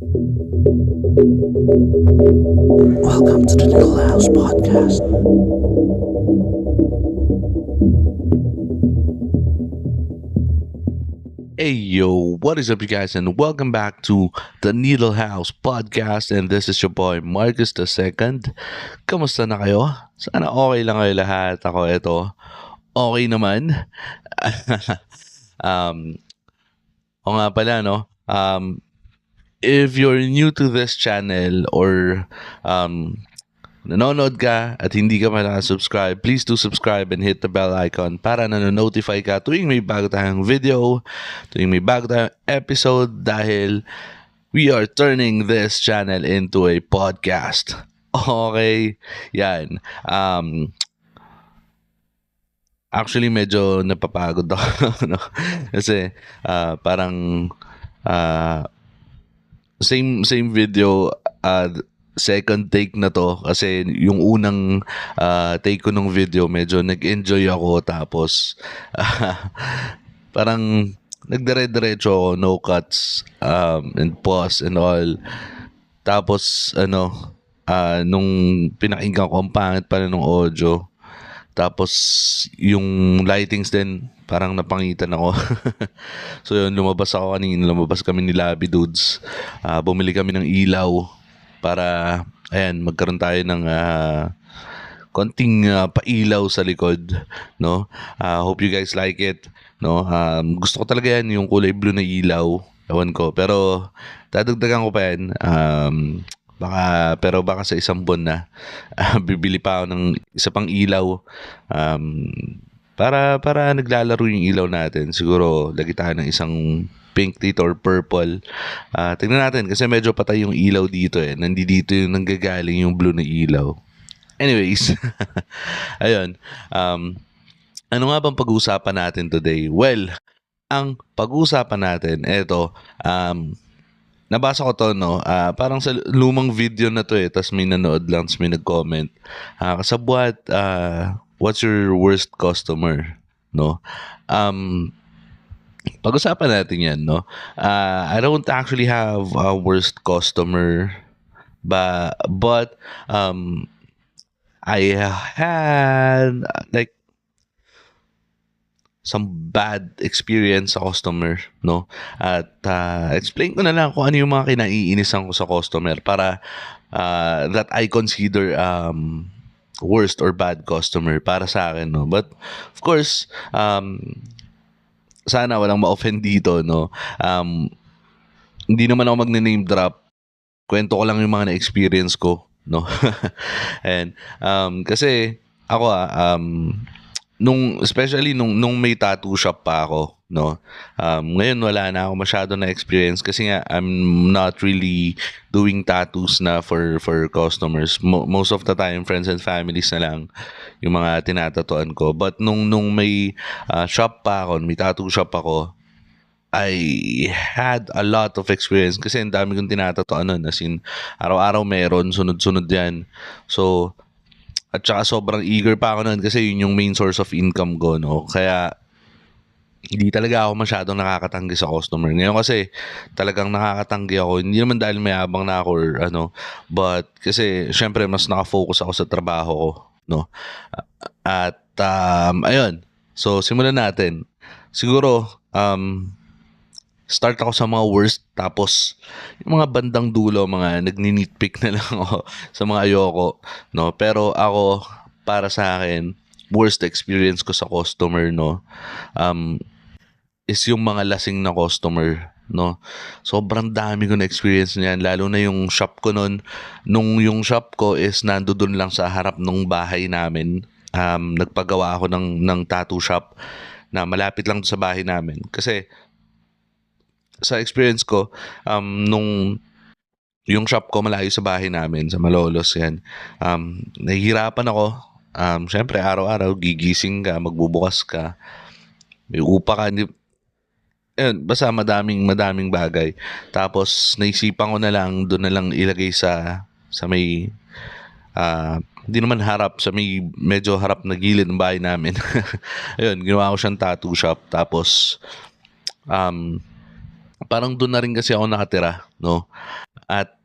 Welcome to the Little House Podcast. Hey yo, what is up, you guys, and welcome back to the Needle House Podcast. And this is your boy Marcus the Second. Kamusta na kayo? Sana okay lang kayo lahat. Ako ito, okay naman. um, o nga pala, no? If you're new to this channel or nanonood ka at hindi ka pa subscribe, please do subscribe and hit the bell icon para nanonotify ka tuwing may bago tayong video, tuwing may bago tayong episode, dahil we are turning this channel into a podcast. Okay? Yan. Actually, medyo napapagod ako. No? Kasi parang same video, second take na to, kasi yung unang take ko ng video medyo nag-enjoy ako, tapos parang nagdire-diretso ako, no cuts, and pause and all. Tapos nung pinakinggan ko, ang pangit pala ng audio. Tapos yung lightings din, parang napangitan ako. So yun, lumabas kami ni Labi Dudes. Bumili kami ng ilaw para magkaroon tayo ng konting pailaw sa likod, no? Hope you guys like it, no? Gusto ko talaga yan, yung kulay blue na ilaw. Ewan ko, pero dadagdagan ko pa yan. Baka sa isang buwan na bibili pa ako ng isa pang ilaw, para naglalaro yung ilaw natin. Siguro lagi tayo ng isang pink dito or purple. Tingnan natin, kasi medyo patay yung ilaw dito nandito yung nanggagaling yung blue na ilaw. Anyways, ayun. Ano nga bang pag-uusapan natin today? Well, ang pag-uusapan natin, eto, nabasa ko to, no? Parang sa lumang video na to tas may nanood lang, tas may nag-comment. Kasabwat, what's your worst customer? No? Pag-usapan natin yan, no? I don't actually have a worst customer, but I had like some bad experience sa customer, no? At explain ko na lang kung ano yung mga kinaiinisan ko sa customer para that I consider worst or bad customer para sa akin, no? But of course, sana walang ma-offend dito, no? Hindi naman ako magne-name drop. Kwento ko lang yung mga na-experience ko, no? And kasi ako especially nung may tattoo shop pa ako, no? Ngayon wala na ako masyado na experience kasi nga I'm not really doing tattoos na for customers. Most of the time friends and families na lang yung mga tinatatuan ko. But nung may shop pa ako, may tattoo shop ako, I had a lot of experience kasi ang dami kong tinatatuan nun, as in araw-araw meron, sunod-sunod yan. So at saka sobrang eager pa ako noon kasi yun yung main source of income ko, no? Kaya hindi talaga ako masyadong nakakatanggi sa customer. Ngayon kasi talagang nakakatanggi ako. Hindi naman dahil mayabang na ako or but kasi syempre mas nakafocus ako sa trabaho ko, no? At ayun. So simulan natin. Siguro start ako sa mga worst, tapos yung mga bandang dulo, mga nagni-nitpick na lang ako sa mga ayoko, no? Pero ako, para sa akin, worst experience ko sa customer, no, is yung mga lasing na customer, no? Sobrang dami ko na experience niyan, lalo na yung shop ko noon. Nung yung shop ko is nandoon lang sa harap ng bahay namin. Nagpagawa ako ng tattoo shop na malapit lang sa bahay namin. Kasi sa experience ko, nung yung shop ko malayo sa bahay namin, sa Malolos yan, nahihirapan ako. Syempre, araw-araw, gigising ka, magbubukas ka, may upa ka, basta madaming bagay. Tapos, naisipan ko na lang, doon na lang ilagay sa may, hindi naman harap, sa may medyo harap na gilid ng bahay namin. Ayun, ginawa ko siyang tattoo shop. Tapos, parang doon na rin kasi ako nakatira, no? At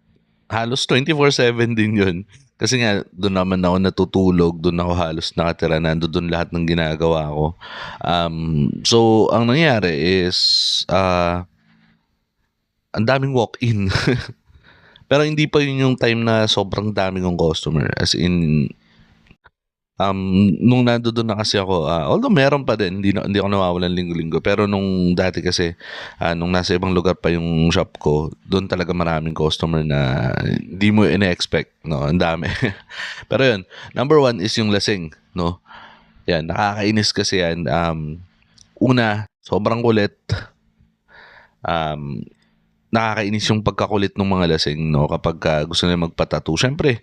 halos 24/7 din yun. Kasi nga, doon naman ako natutulog, doon ako halos nakatira, nandoon lahat ng ginagawa ko. So, ang nangyari is, ang daming walk-in. Pero hindi pa yun yung time na sobrang daming kong customer. As in, nung nandoon na kasi ako, although meron pa din, hindi ako nawawalan linggo-linggo. Pero nung dati kasi, nung nasa ibang lugar pa yung shop ko, doon talaga maraming customer na hindi mo ina-expect, no? Ang dami. Pero yun, number one is yung lasing, no? Yan, nakakainis kasi yan. Una, sobrang kulit. Um, Nakakainis yung pagkakulit ng mga lasing, no? Kapag gusto nila magpa-tattoo. Siyempre,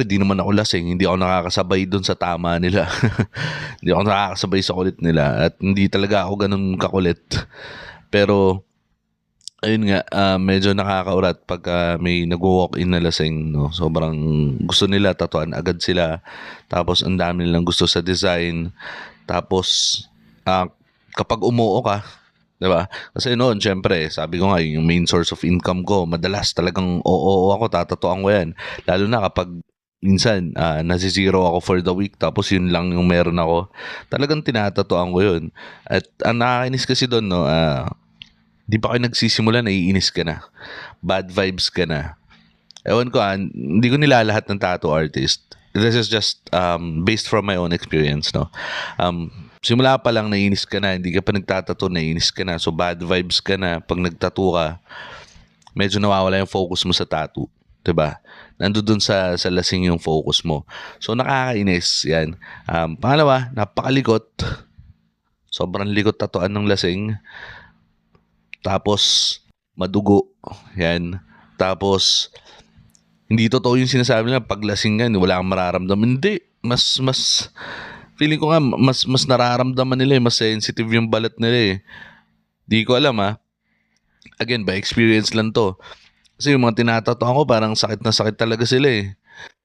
di naman ako lasing. Hindi ako nakakasabay doon sa tama nila. Hindi ako nakakasabay sa kulit nila. At hindi talaga ako ganun kakulit. Pero, ayun nga, medyo nakakaurat pag may nag-walk-in na lasing. No? Sobrang gusto nila, tatuan agad sila. Tapos, ang dami nilang gusto sa design. Tapos, kapag umuo ka, diba? Kasi noon, syempre, sabi ko nga, yung main source of income ko, madalas talagang oo ako, tatatuan ko yan. Lalo na kapag minsan, nasi-zero ako for the week, tapos yun lang yung meron ako. Talagang tinatatuan ko yun. At ang nakakainis kasi doon, no, di pa kayo nagsisimula, naiinis ka na. Bad vibes ka na. Ewan ko, hindi ko nilalahat ng tattoo artist. This is just based from my own experience, no? Simula pa lang naiinis ka na, hindi ka pa nagtatato, naiinis ka na. So bad vibes ka na pag nagtattoo ka. Medyo nawawala yung focus mo sa tattoo, 'di ba? Nandoon sa lasing yung focus mo. So nakakainis 'yan. Pangalawa, napakalikot. Sobrang likot tatuan ng lasing. Tapos madugo. 'Yan. Tapos hindi totoo yung sinasabi nila pag lasing ka, wala kang mararamdaman. Hindi, mas feeling ko nga mas nararamdaman nila, mas sensitive yung balat nila eh. Di ko alam Again, by experience lang to. Kasi yung mga tinatatuan ko parang sakit na sakit talaga sila eh.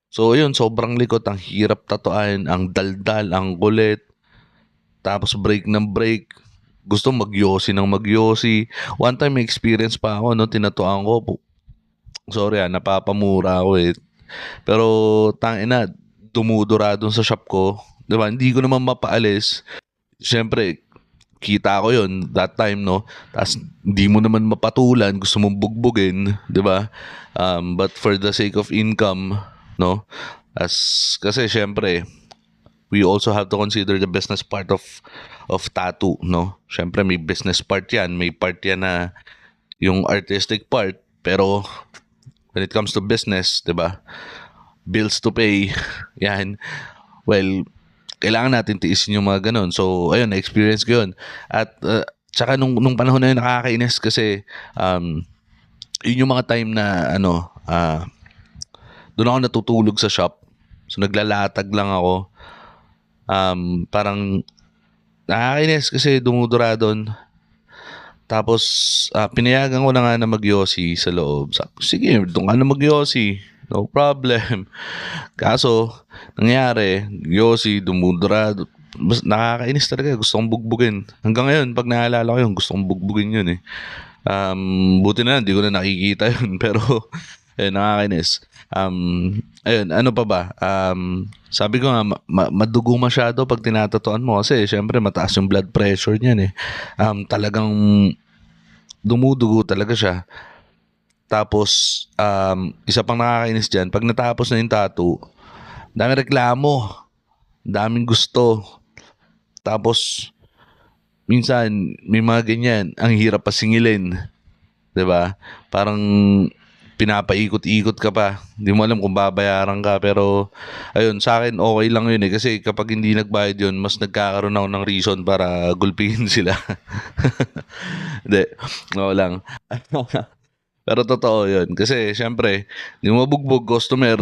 So yun, sobrang likot, ang hirap tatuan, ang daldal, ang kulit. Tapos break ng break. Gusto magyosi ng magyosi. One time may experience pa ako, no, tinatuan ko. Sorry napapamura ako eh. Pero tangina, dumudura dun sa shop ko. Diba? Hindi ko naman mapaalis. Siyempre, kita ko yon that time, no? Tapos, hindi mo naman mapatulan. Gusto mong bugbugin. Diba? But for the sake of income, no? Kasi, siyempre, we also have to consider the business part of tattoo, no? Siyempre, may business part yan. May part yan na yung artistic part. Pero, when it comes to business, diba? Bills to pay, yan. Well, kailangan natin tiisin yung mga ganun. So, ayun, na-experience ko yun. At, tsaka nung panahon na yun, nakakainis kasi, yun yung mga time na, doon ako natutulog sa shop. So, naglalatag lang ako. Parang, nakakainis kasi dumudura doon. Tapos, pinayagan ko na nga na magyosi sa loob. Sige, doon ka na magyosi. No problem. Kaso, nangyari, yosi, dumudura. Nakakainis talaga. Gusto kong bugbugin. Hanggang ngayon, pag naalala ko yun, gusto kong bugbugin yun eh. Buti na, hindi ko na nakikita yun. Pero, nakakainis. Ayun, ano pa ba? Sabi ko nga, madugo masyado pag tinatatuan mo. Kasi, syempre, mataas yung blood pressure niyan eh. Talagang dumudugo talaga siya. Tapos, isa pang nakakainis dyan, pag natapos na yung tattoo, daming reklamo, daming gusto. Tapos, minsan, may mga ganyan, ang hirap pa singilin. 'Di ba? Parang pinapaikot-ikot ka pa. Hindi mo alam kung babayaran ka. Pero, ayun, sa akin, okay lang yun eh. Kasi kapag hindi nagbayad yun, mas nagkakaroon ako ng reason para gulpihin sila. Hindi, okay lang. Pero totoo yun. Kasi, syempre, di mo mabugbog customer.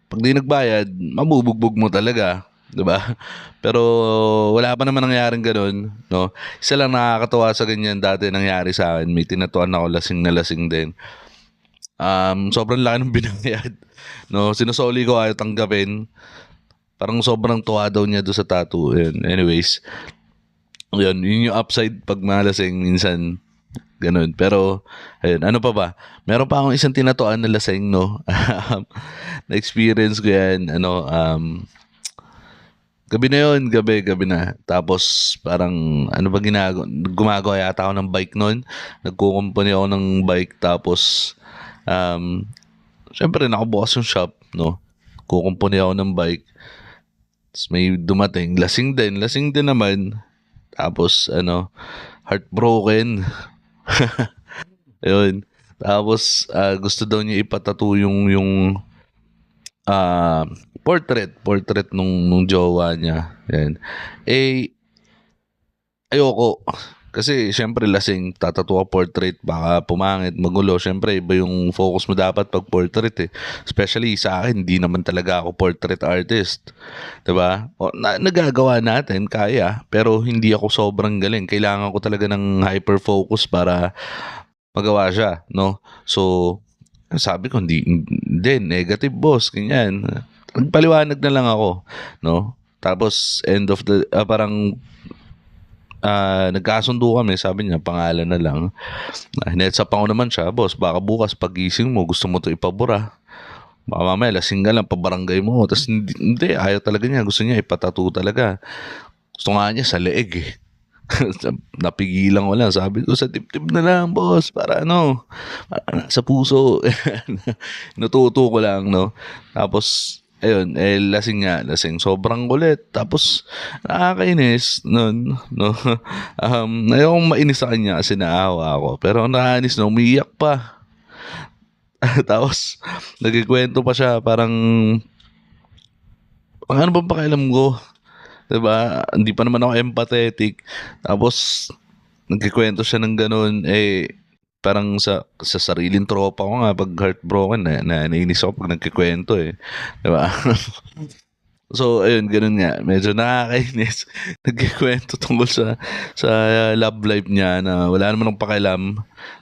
Pag di nagbayad, mabubugbog mo talaga. 'Di ba? Pero wala pa naman nangyaring ganun, no? Isa lang nakakatawa sa ganyan dati nangyari sa akin. May tinatuan ako, lasing na lasing din. Sobrang laki ng binayad. No, sinusoli ko ayaw tanggapin. Parang sobrang tuwa daw niya doon sa tattoo. Yun. Anyways, yun yung upside pag malasing minsan Gano'n. Pero ayun, ano pa ba? Meron pa akong isang tinatuan na lasing 'no. Na-experience ko 'yan ano, gabi na 'yun, gabi na. Tapos parang ano ba gumagawa yata ako ng bike nun. Nagkukumpuni ako ng bike tapos, siyempre nakabukas yung shop 'no. Kukumpuni ako ng bike, ta's may dumating, lasing din naman. Tapos ano, heartbroken. Ayun. Tapos, gusto daw niya ipa-tattoo yung ah, portrait nung jowa niya, 'yan. Eh, ayoko. Kasi siyempre lasing, ta-tattoo ka portrait baka pumangit, magulo. Siyempre iba yung focus mo dapat 'pag portrait, eh. Especially sa akin, hindi naman talaga ako portrait artist, 'di ba? O nagagawa natin, kaya, pero hindi ako sobrang galing. Kailangan ko talaga ng hyper focus para magawa siya, 'no? So, sabi ko, "Hindi, negative boss," ganyan. Nagpaliwanag na lang ako, 'no? Tapos end of the parang, nagkasundo kami, sabi niya pangalan na lang. Heads up ako naman siya, "Boss, baka bukas paggising mo gusto mo 'to ipabura. Baka mamaya lasing ka lang pa-barangay mo." Ta's hindi, ayaw talaga niya, gusto niya ipa-tattoo talaga. Gusto nga niya sa leeg, eh. Napigilan ko lang, sabi ko, "Sa dibdib na lang boss, para ano, para sa puso." Inututo ko lang 'no. Tapos ayun, eh, lasing, sobrang kulit. Tapos nakakainis nun 'no. Ayokong mainis sa kanya kasi naawa ako, pero ang nakakainis na umiiyak pa. Tapos nagkukuwento pa siya, parang ano bang pakialam ko, 'di ba? Hindi pa naman ako empathetic. Tapos nagkukuwento siya ng gano'n, eh, parang sa sariling tropa ko nga 'pag heartbroken naiinis ako 'pag nagkukuwento, eh, 'di ba? So ayun, gano'n nga, medyo nakakainis. Nagkukuwento tungkol sa love life niya na wala naman akong pakialam,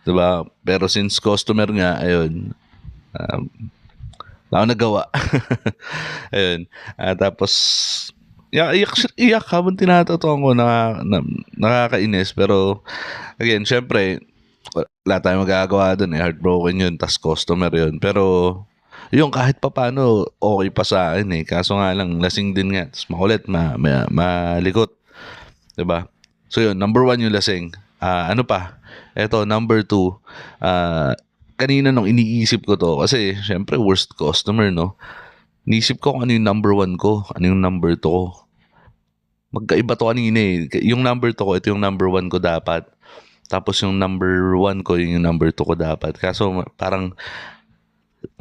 'di ba? Pero since customer nga, ayun, um, wala akong nagawa. Ayun, tapos iyak habang tinatatuan ko, nakakainis. Pero again, siyempre wala tayong magagawa dun, eh, heartbroken yun ta's customer yun. Pero yun, kahit papaano okey pa sa'kin, eh, kaso nga lang lasing din nga ta's makulit, malikot, 'di ba? So yun, number one yung lasing. Ano pa, eto number two, kanina nung iniisip ko 'to kasi siyempre worst customer 'no, iniisip ko kung ano yung number one ko, ano yung number two ko. Magkaiba 'to kanina, eh. Yung number two ko, ito yung number one ko dapat. Tapos yung number one ko, yun yung number two ko dapat. Kaso parang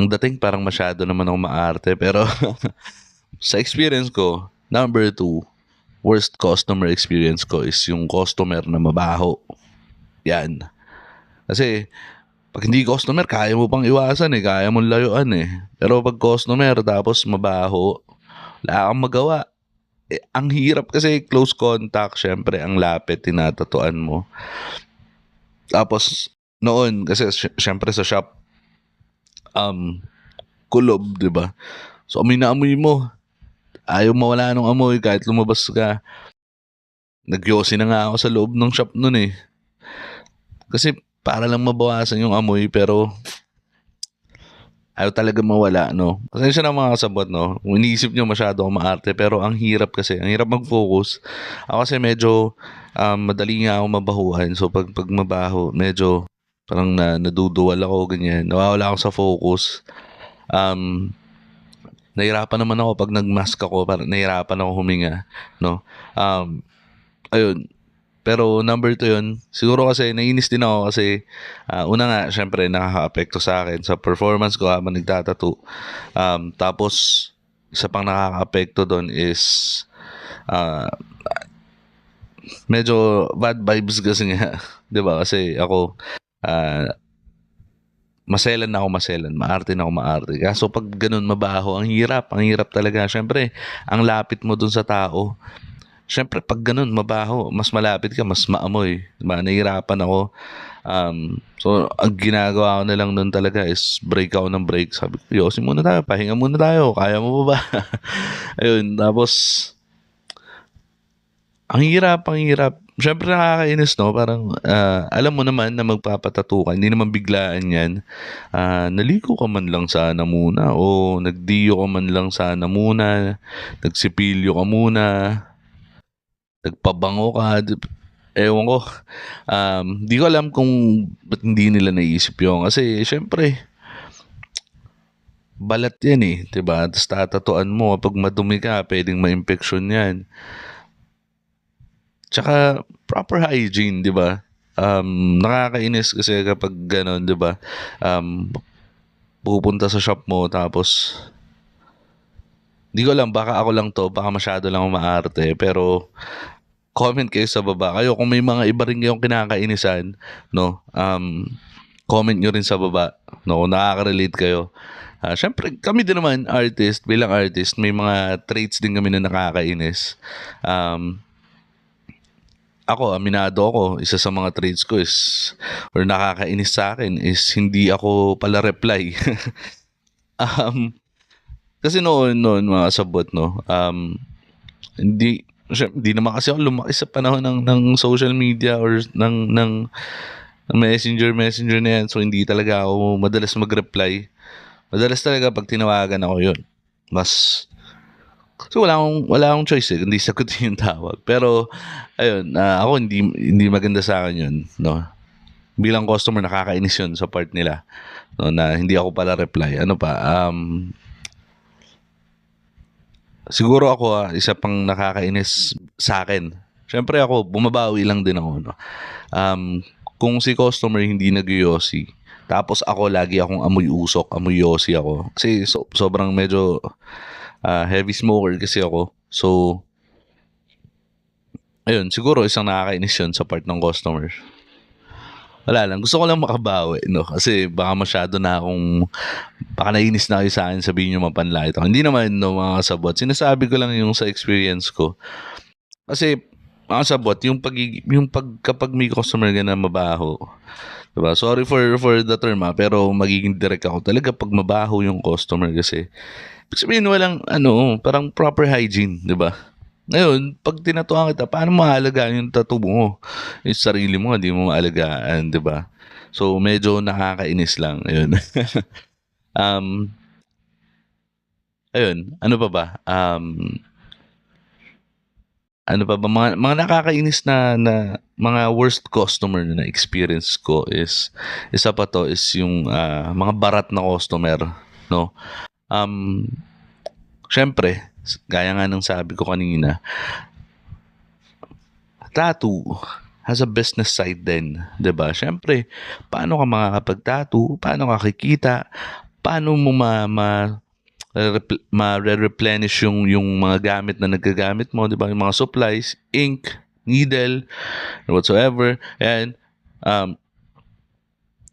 ang dating parang masyado naman akong maarte. Pero sa experience ko, number two, worst customer experience ko is yung customer na mabaho. Yan. Kasi 'pag hindi customer, kaya mo pang iwasan, eh, kaya mong layuan, eh. Pero 'pag customer tapos mabaho, wala kang magawa. Eh, ang hirap kasi close contact, siyempre ang lapit, tinatatuan mo. Tapos noon kasi siyempre sa shop, kulob, 'di ba? So amoy na amoy mo, ayaw mawala nung amoy kahit lumabas ka. Nagyosi na nga ako sa loob ng shop nun, eh. Kasi para lang mabawasan yung amoy, pero ayaw talaga mawala 'no. Pasensya na mga kasabwat 'no, kung iniisip niyo masyado akong maarte, pero ang hirap kasi, ang hirap mag-focus. Ako kasi medyo, madali nga akong mabahuhan. So 'pag mabaho, medyo parang naduduwal ako ganyan, nawawala ako sa focus. Um, Nahirapan naman ako 'pag nag-mask ako, parang nahirapan ako huminga 'no. Ayun, pero number two yun. Siguro kasi nainis din ako kasi, una nga siyempre nakakaapekto sa'kin sa performance ko habang nagta-tattoo. Tapos isa pang nakakaapekto dun is, ah, medyo bad vibes kasi nga, 'di ba? Kasi ako, ah, maarte na ako maarte. Kaso 'pag gano'n mabaho, ang hirap talaga. Siyempre ang lapit mo dun sa tao. Siyempre 'pag gano'n mabaho, mas malapit ka, mas maamoy, 'di ba? Nahihirapan ako. So ang ginagawa ko na lang nun talaga is break ako ng break. Sabi ko, "Yosi muna tayo, pahinga muna tayo, kaya mo pa ba?" Ayun, tapos ang hirap, Siyempre nakakainis 'no, parang, alam mo naman na magpapa-tattoo ka, hindi naman biglaan 'yan. Naligo ka man lang sana muna o nagdiyo ka man lang sana muna, nagsipilyo ka muna, nagpabango ka, ewan ko, 'di ko alam kung ba't hindi nila naisip 'yun kasi siyempre balat 'yan, 'di ba? Ta's tatatuan mo kapag madumi ka puwedeng maimpeksyon 'yan. Tsaka proper hygiene, 'di ba? Nakakainis kasi kapag gano'n, 'di ba? Pupunta sa shop mo tapos 'di ko alam baka ako lang 'to, baka masyado lang akong maarte, pero comment kayo sa baba. Kayo kung may mga iba rin kayong kinakainisan 'no, comment niyo rin sa baba 'no, kung nakaka-relate kayo. Siyempre kami din naman bilang artist may mga traits din kami na nakakainis. Ako, aminado ako, isa sa mga traits ko is or nakakainis sa akin is hindi ako pala-reply. Um, Kasi noon mga kasabot 'no, hindi naman kasi ako lumaki sa panahon ng social media or ng messenger na 'yan. So, hindi talaga ako madalas mag-reply. Madalas talaga 'pag tinawagan ako 'yun, mas so wala akong choice, kundi sagutin yung tawag. Pero ayun, ako hindi maganda sa'kin 'yun 'no. Bilang customer nakakainis 'yun sa part nila 'no, na hindi ako pala-reply. Ano pa, siguro ako, isa pang nakakainis sa'kin, siyempre ako bumabawi lang din ako 'no. Kung si customer hindi nagyoyosi, tapos ako lagi akong amoy usok, amoy yosi ako. Kasi sobrang medyo, heavy smoker kasi ako. So, ayun siguro isang nakakainis 'yun sa part ng customer. Wala lang, gusto ko lang makabawi 'no, kasi baka nainis na kayo sa'kin sabihin niyo mapanlait ako. Hindi naman 'no mga kasabot, sinasabi ko lang yung sa experience ko. Kasi mga kasabot kapag may customer ka na mabaho, 'di ba? Sorry for the term, pero magiging direct ako talaga 'pag mabaho yung customer kasi ibig sabihin walang ano, parang proper hygiene, 'di ba? Ngayon 'pag tinatuan kita paano mo aalagaan yung tattoo mo? Yung sarili mo hindi mo maalagaan, 'di ba? So, medyo nakakainis lang, ayun. Um, Ayun, ano pa ba? Ano pa ba mga nakakainis na mga worst customer na na-experience ko is isa pa 'to is yung, mga barat na customer 'no. Um, Siyempre gaya nga ng sabi ko kanina, tattoo has a business side din, 'di ba? Siyempre paano ka makakapag-tattoo, paano ka kikita, paano mo mare-replenish yung mga gamit na nagagamit mo, 'di ba? Yung mga supplies, ink, needle, whatsoever. And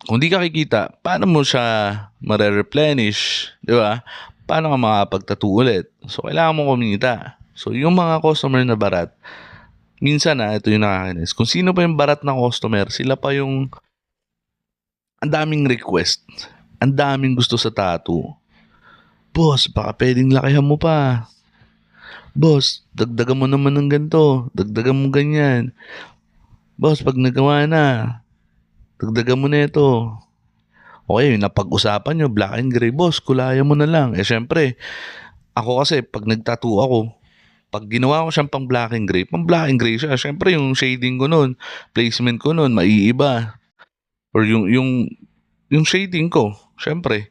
kung di ka kikita, paano mo siya mare-replenish, 'di ba? Paano ka makakapag-tattoo ulit? So kailangan mo kumita. So yung mga customer na barat, minsan ito yung nakakainis. Kung sino pa yung barat na customer, sila pa yung ang daming request, ang daming gusto sa tattoo. Boss, baka pwedeng lakihan mo pa. Boss, dagdagan mo naman ng ganito, dagdagan mo ganyan. Boss, 'pag nagawa na, dagdagan mo na ito. Okay, napag-usapan niyo black and gray, boss kulayan mo na lang. Siyempre, ako kasi 'pag nag-tattoo ako, 'pag ginawa ko siyang pang black and gray siya. Siyempre yung shading ko nun, placement ko nun maiiba or yung shading ko, siyempre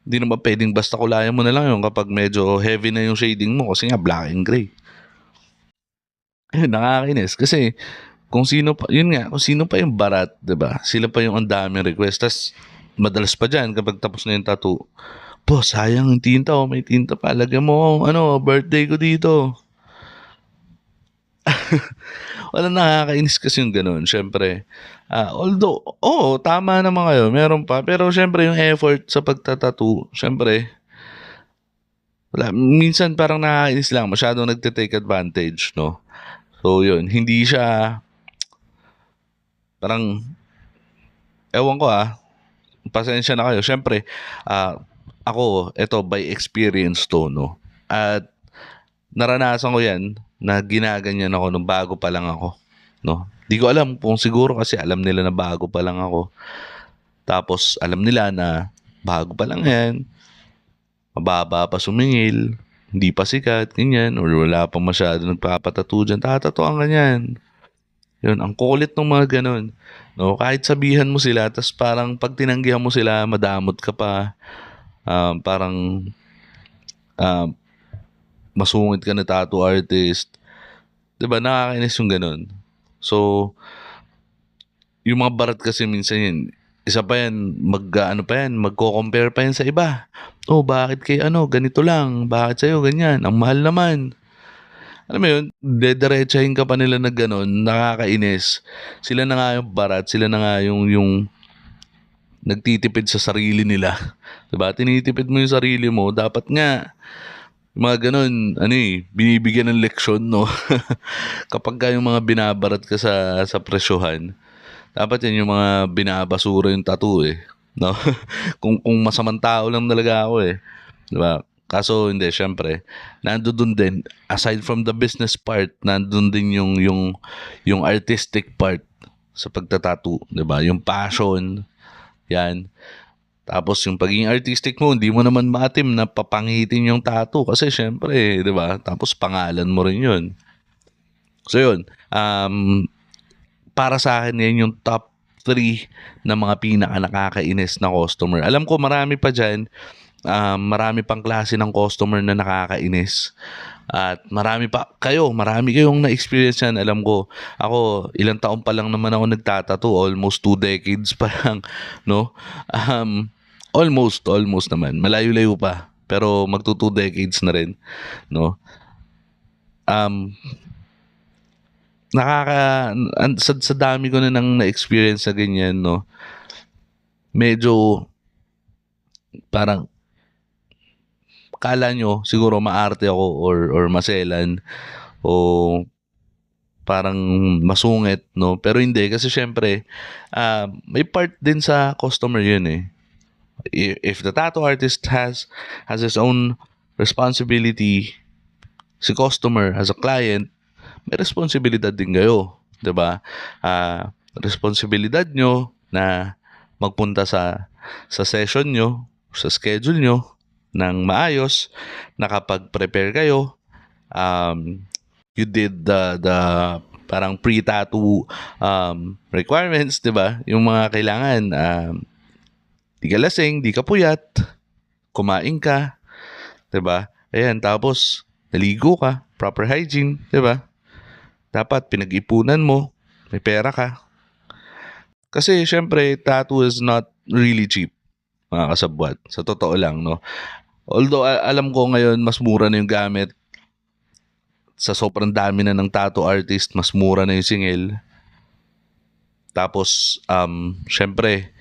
hindi naman puwedeng basta kulayan mo na lang yun kapag medyo heavy na yung shading mo kasi nga black and gray. Ayun, nakakainis kasi kung sino pa yun nga, kung sino pa yung barat, 'di ba? Sila pa yung ang daming request ta's madalas pa diyan kapag tapos na yung tattoo, "Boss, sayang yung tinta, may tinta pa. Lagyan mo ano, birthday ko dito." Walang nakakainis kasi yung gano'n siyempre, although oo, tama naman kayo meron pa, pero siyempre yung effort sa pagta-tattoo siyempre wala minsan parang nakakainis lang masyadong nagte-take advantage 'no. So yun, hindi siya parang ewan ko, pasensya na kayo siyempre, ako eto by experience 'to 'no, at naranasan ko 'yan na ginaganyan ako nung bago pa lang ako. no? Di ko alam kung siguro kasi alam nila na bago pa lang ako. Tapos alam nila na bago pa lang yan, mababa pa sumingil, hindi pa sikat, ganyan, or wala pa masyado nagpapatattoo dyan, tatatuan ka yan. Yun, ang kulit ng mga ganun. No, kahit sabihan mo sila, tas parang pag tinanggihan mo sila, madamot ka pa. Parang um, masungit ka na tattoo artist. 'Di ba? Nakakainis yung ganun. So, yung mga barat kasi minsan yun, isa pa yan, ano pa yan, magko-compare pa yan sa iba. Oh, bakit kay ganito lang? Bakit sa'yo ganyan? Ang mahal naman. Alam mo yun, dederechahin ka pa nila na gano'n, nakakainis. Sila na nga yung barat, sila na nga yung nagtitipid sa sarili nila. Diba? Tinitipid mo yung sarili mo, dapat nga, mga ganun, binibigyan ng leksyon, no? Kapag ka yung mga binabarat ka sa presyohan, dapat yan yung mga binabasura yung tattoo, eh. No? kung masamang tao lang talaga ako, eh. Diba? Kaso hindi, syempre, nandoon din, aside from the business part, nandoon din yung artistic part sa pagtatattoo, 'di ba? Yung passion, 'yan. Tapos yung pagiging artistic mo, hindi mo naman maatim na papangitin yung tattoo kasi syempre, 'di ba? Tapos pangalan mo rin 'yun. So 'yun, para sa akin yan yung top 3 na mga pinaka nakakainis na customer. Alam ko marami pa diyan, marami pang klase ng customer na nakakainis. At marami kayong na-experience yan. Alam ko, ako, ilang taon pa lang naman ako nagtatato. Almost 2 decades pa lang, no? Almost naman. Malayo-layo pa. Pero magto 2 decades na rin, no? Um, sa dami ko na nang na-experience sa ganyan, no? Medyo, parang, kala nyo siguro maarte ako or maselan o parang masungit, no? Pero hindi kasi syempre may part din sa customer yun, eh. If the tattoo artist has his own responsibility, si customer as a client, may responsibilidad din kayo, 'di ba? Responsibilidad nyo na magpunta sa session nyo, sa schedule nyo ng maayos, nakapag-prepare kayo, you did the parang pre-tattoo requirements, 'di ba? Yung mga kailangan, di ka lasing, di ka puyat, kumain ka, 'di ba? Ayan, tapos naligo ka, proper hygiene, 'di ba? Dapat pinag-ipunan mo, may pera ka. Kasi syempre, tattoo is not really cheap, mga kasabwat. Sa totoo lang, no? Although alam ko ngayon mas mura na yung gamit, sa sobrang dami na ng tattoo artist, mas mura na yung singil. Tapos syempre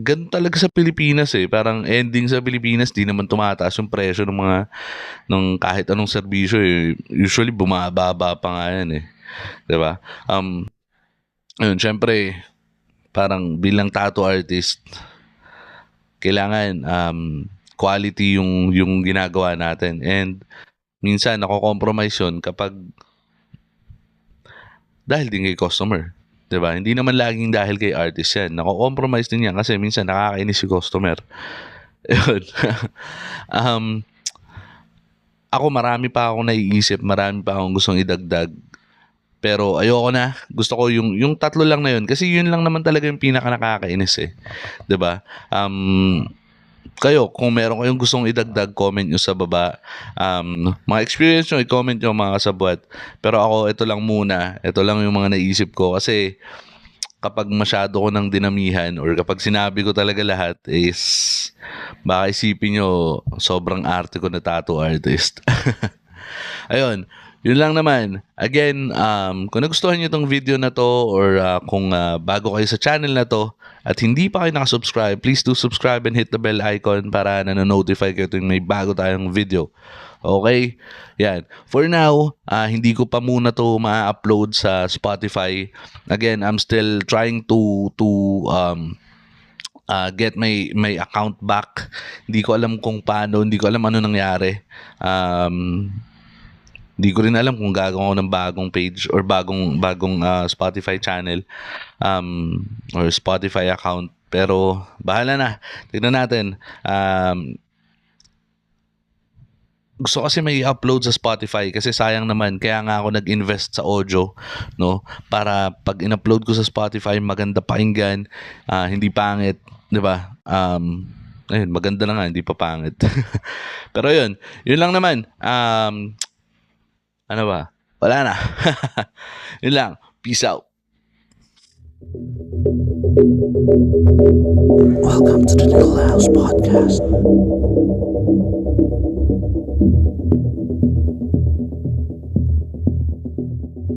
ganun talaga sa Pilipinas, eh. Parang ending sa Pilipinas, di naman tumataas yung presyo ng kahit anong serbisyo, eh. Usually bumababa pa nga yan, eh. 'Di ba? Ayun, syempre parang bilang tattoo artist, kailangan quality yung ginagawa natin, and minsan nako-compromise yun kapag dahil din kay customer, 'di ba? Hindi naman laging dahil kay artist yan, nako-compromise din yan kasi minsan nakakainis si customer. Ayun. um, Ako, marami pa akong naiisip, marami pa akong gustong idagdag, pero ayoko na. Gusto ko yung tatlo lang na yun kasi yun lang naman talaga yung pinaka nakakainis, eh. 'Di ba? Kayo, kung meron kayong gustong idagdag, comment nyo sa baba. Mga experience nyo, i-comment nyo, mga kasabwat. Pero ako, ito lang muna. Ito lang yung mga naisip ko. Kasi kapag masyado ko ng dinamihan or kapag sinabi ko talaga lahat is baka isipin nyo sobrang arte ko na tattoo artist. Ayun. Yun lang naman. Again, kung nagustuhan nyo itong video na to or kung bago kayo sa channel na to at hindi pa kayo nakasubscribe, please do subscribe and hit the bell icon para nanonotify kayo tuwing may bago tayong video. Okay? Yan. For now, hindi ko pa muna to ma-upload sa Spotify. Again, I'm still trying to get my account back. Hindi ko alam kung paano, hindi ko alam ano nangyari. Hindi ko rin alam kung gagawa ako ng bagong page or bagong Spotify channel or Spotify account. Pero bahala na. Tignan natin. Gusto kasi may upload sa Spotify kasi sayang naman, kaya nga ako nag-invest sa audio, no, para pag in-upload ko sa Spotify maganda pakinggan, hindi pangit, 'di ba? Ayun, maganda na nga, hindi pa pangit. Pero yun lang naman. Ano ba? Wala na. Yun lang. Peace out. Welcome to the Nicolaus Podcast.